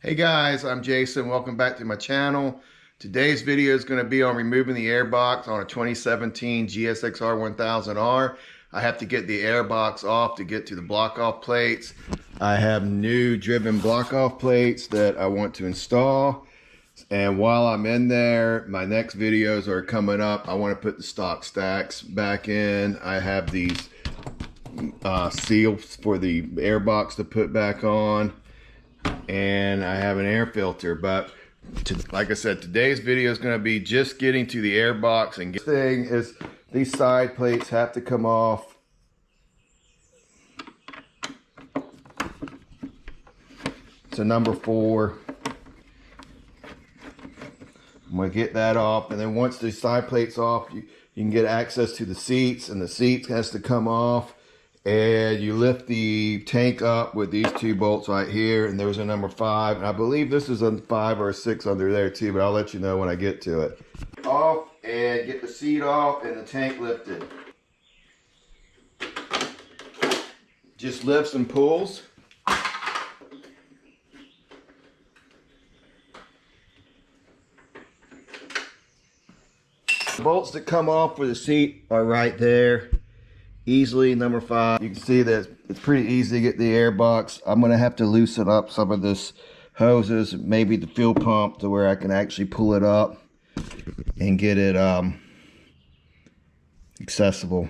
Hey guys, I'm Jason. Welcome back to my channel. Today's video is going to be on removing the airbox on a 2017 GSXR1000R. I have to get the airbox off to get to the block-off plates. I have new driven block-off plates that I want to install. And while I'm in there, my next videos are coming up. I want to put the stock stacks back in. I have these seals for the airbox to put back on. And I have an air filter, but like I said, today's video is going to be just getting to the airbox. And the thing is, these side plates have to come off. It's a number 4. I'm going to get that off, and then once the side plates off, you can get access to the seats, and the seats has to come off. And you lift the tank up with these 2 bolts right here, and there's a number 5, and I believe this is a 5 or a 6 under there too, but I'll let you know when I get to it. Off, and get the seat off and the tank lifted. Just lifts and pulls. The bolts that come off for the seat are right there. Easily number 5. You can see that it's pretty easy to get the airbox. I'm going to have to loosen up some of this hoses, maybe the fuel pump, to where I can actually pull it up and get it accessible.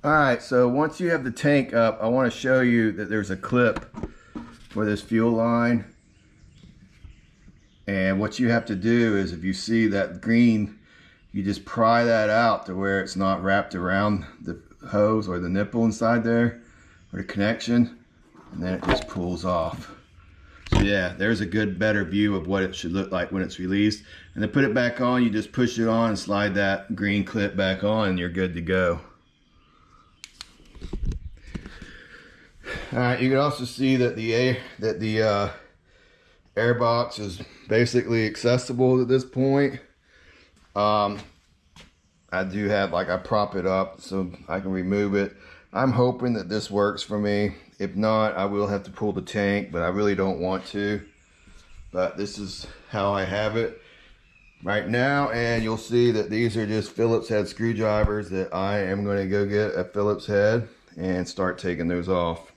Alright, so once you have the tank up, I want to show you that there's a clip for this fuel line. And what you have to do is, if you see that green, you just pry that out to where it's not wrapped around the hose or the nipple inside there, or the connection, and then it just pulls off. So yeah, there's a better view of what it should look like when it's released. And to put it back on, you just push it on and slide that green clip back on, and you're good to go. All right, you can also see that the airbox is basically accessible at this point. I do have, I prop it up so I can remove it. I'm hoping that this works for me. If not, I will have to pull the tank, but I really don't want to. But this is how I have it right now, and you'll see that these are just Phillips head screwdrivers that I am going to go get at Phillips head and start taking those off.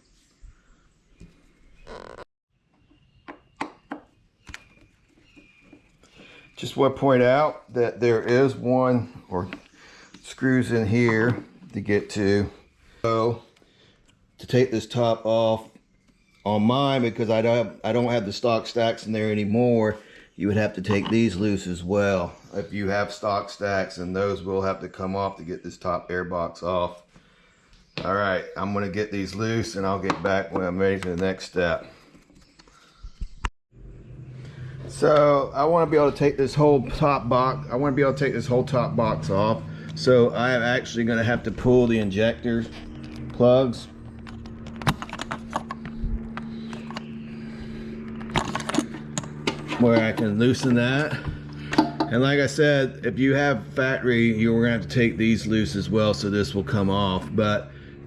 Just want to point out that there is one or screws in here to get to. So to take this top off on mine, because I don't have the stock stacks in there anymore, you would have to take these loose as well. If you have stock stacks, and those will have to come off to get this top airbox off. All right, I'm going to get these loose, and I'll get back when I'm ready for the next step. So I want to be able to take this whole top box. I want to be able to take this whole top box off. So I am actually going to have to pull the injector plugs. Where I can loosen that. And like I said, if you have factory, you're going to have to take these loose as well, so this will come off.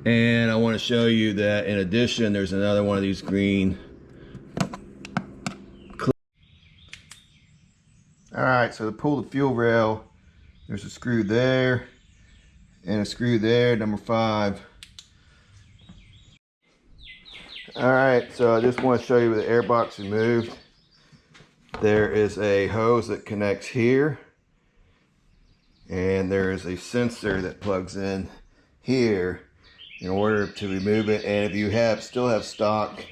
And I want to show you that in addition, there's another one of these green. Alright, so to pull the fuel rail, there's a screw there and a screw there, number 5. Alright, so I just want to show you the airbox removed. There is a hose that connects here, and there is a sensor that plugs in here in order to remove it. And if you still have stock,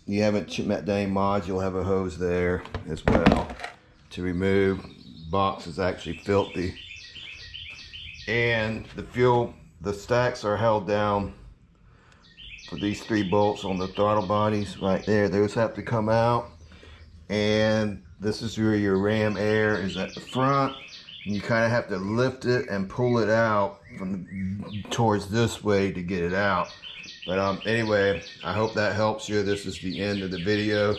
you haven't met any mods, you'll have a hose there as well to remove. Box is actually filthy, and the stacks are held down for these 3 bolts on the throttle bodies right there. Those have to come out, and this is where your ram air is at the front, and you kind of have to lift it and pull it out towards this way to get it out. But anyway, I hope that helps you. This is the end of the video.